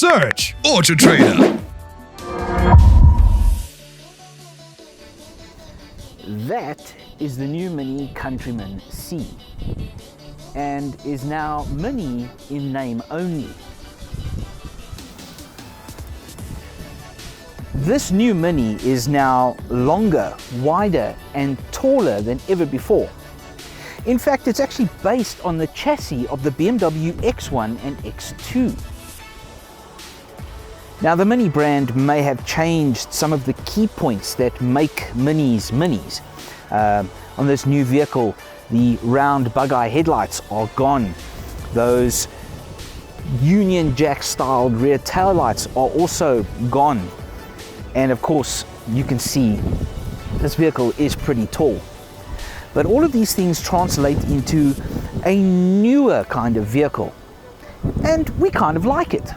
Search AutoTrader. That is the new Mini Countryman C, and is now Mini in name only. This new Mini is now longer, wider and taller than ever before. In fact, it's actually based on the chassis of the BMW X1 and X2. Now, the Mini brand may have changed some of the key points that make Minis Minis. On this new vehicle, the round bug-eye headlights are gone. Those Union Jack styled rear taillights are also gone. And of course, you can see this vehicle is pretty tall. But all of these things translate into a newer kind of vehicle, and we kind of like it.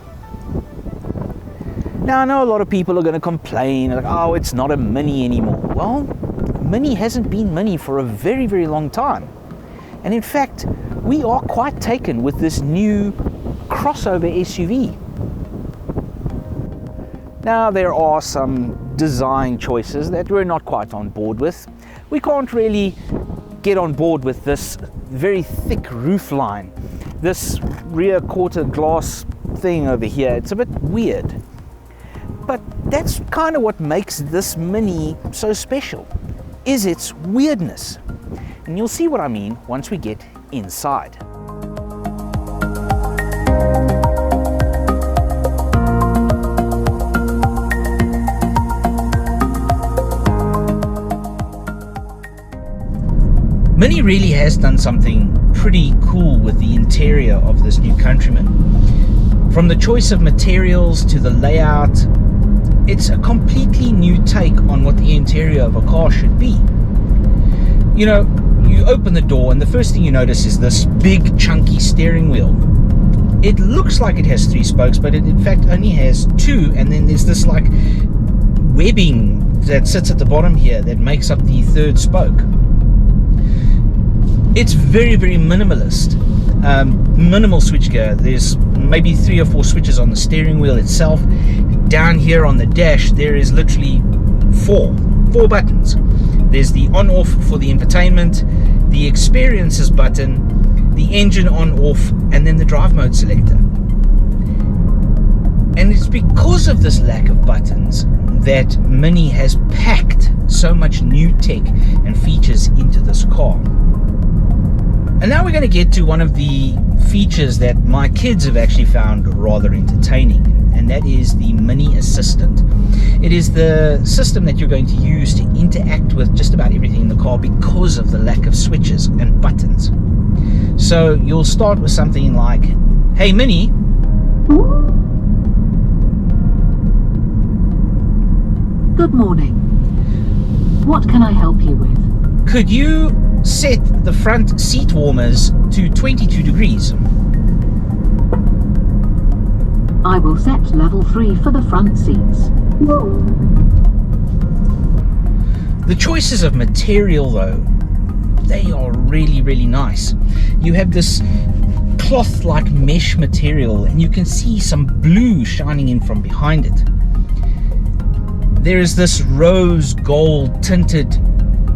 Now, I know a lot of people are going to complain, like, oh, it's not a Mini anymore. Well, Mini hasn't been Mini for a very, very long time. And in fact, we are quite taken with this new crossover SUV. Now, there are some design choices that we're not quite on board with. We can't really get on board with this very thick roofline, this rear quarter glass thing over here. It's a bit weird. But that's kind of what makes this Mini so special, is its weirdness. And you'll see what I mean once we get inside. Mini really has done something pretty cool with the interior of this new Countryman. From the choice of materials to the layout, it's a completely new take on what the interior of a car should be. You know, you open the door and the first thing you notice is this big chunky steering wheel. It looks like it has 3 spokes, but it in fact only has 2, and then there's this like webbing that sits at the bottom here that makes up the 3rd spoke. It's very, very minimalist. Minimal switchgear. There's maybe 3 or 4 switches on the steering wheel itself. Down here on the dash, there is literally 4 buttons. There's the on-off for the infotainment, the experiences button, the engine on-off, and then the drive mode selector. And it's because of this lack of buttons that Mini has packed so much new tech and features into this car. And now we're going to get to one of the features that my kids have actually found rather entertaining, and that is the Mini Assistant. It is the system that you're going to use to interact with just about everything in the car because of the lack of switches and buttons. So you'll start with something like, "Hey Mini, good morning. What can I help you with? Could you set the front seat warmers to 22 degrees. I will set level 3 for the front seats. The choices of material, though, they are really, really nice. You have this cloth-like mesh material, and you can see some blue shining in from behind it. There is this rose gold tinted,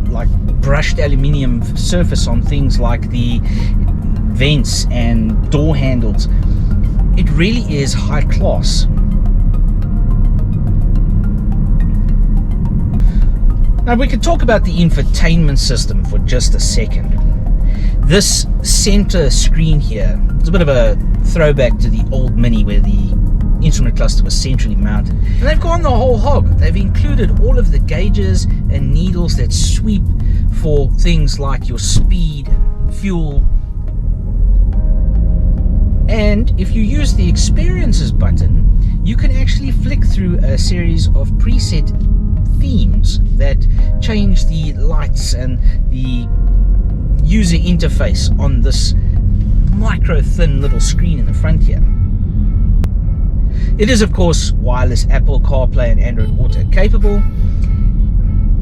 like brushed aluminium surface on things like the vents and door handles. It really is high class. Now we could talk about the infotainment system for just a second. This center screen here is a bit of a throwback to the old Mini where the instrument cluster was centrally mounted. And they've gone the whole hog. They've included all of the gauges and needles that sweep for things like your speed, fuel. And if you use the Experiences button, you can actually flick through a series of preset themes that change the lights and the user interface on this micro thin little screen in the front here. It is of course wireless Apple CarPlay and Android Auto capable,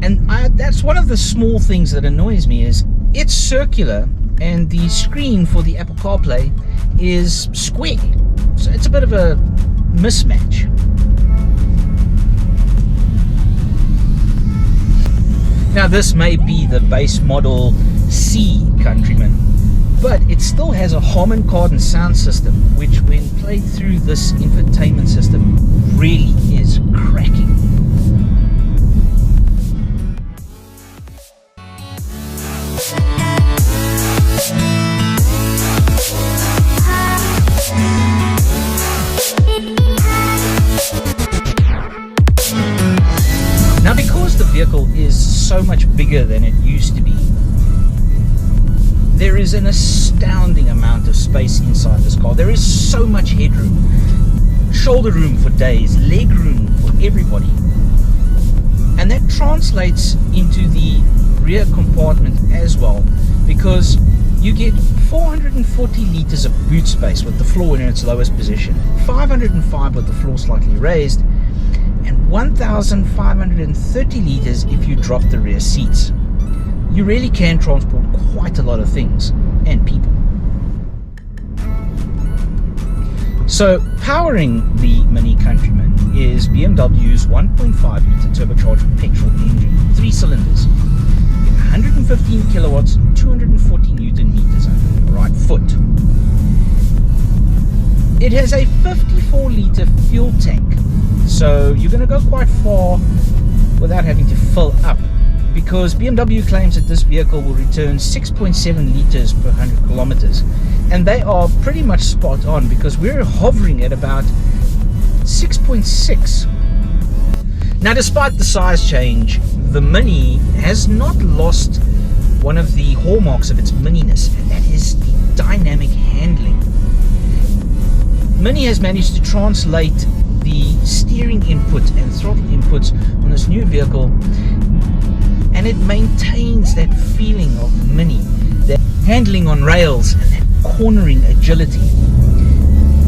and that's one of the small things that annoys me is it's circular and the screen for the Apple CarPlay is square, so it's a bit of a mismatch. Now this may be the base model C Countryman, but it still has a Harman Kardon sound system, which when played through this infotainment system really is cracking. Now, because the vehicle is so much bigger than it used to be, there is an astounding amount of space inside this car. There is so much headroom, shoulder room for days, leg room for everybody. And that translates into the rear compartment as well, because you get 440 liters of boot space with the floor in its lowest position, 505 with the floor slightly raised, and 1,530 liters if you drop the rear seats. You really can transport quite a lot of things and people. So powering the Mini Countryman is BMW's 1.5 litre turbocharged petrol engine, 3 cylinders, 115 kilowatts, 240 newton meters under the right foot. It has a 54 litre fuel tank, so you're going to go quite far without having to fill up, because BMW claims that this vehicle will return 6.7 liters per 100 kilometers, and they are pretty much spot on, because we're hovering at about 6.6. Now, despite the size change, the Mini has not lost one of the hallmarks of its mininess, and that is the dynamic handling. Mini has managed to translate the steering input and throttle inputs on this new vehicle, and it maintains that feeling of Mini, that handling on rails and that cornering agility.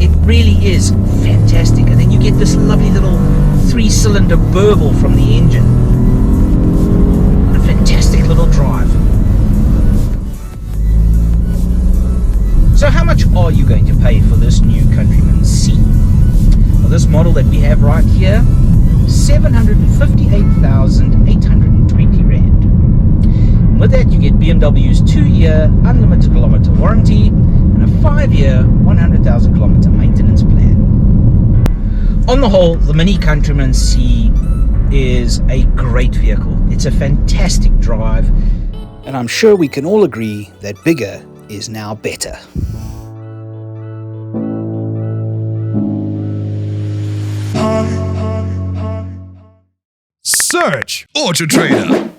It really is fantastic. And then you get this lovely little 3-cylinder burble from the engine. A fantastic little drive. So how much are you going to pay for this new Countryman C? Well, this model that we have right here, 758,820 Rand. With that, you get BMW's 2-year unlimited kilometer warranty and a 5-year 100,000 kilometer maintenance plan. On the whole, the Mini Countryman C is a great vehicle. It's a fantastic drive, and I'm sure we can all agree that bigger is now better. Search AutoTrader.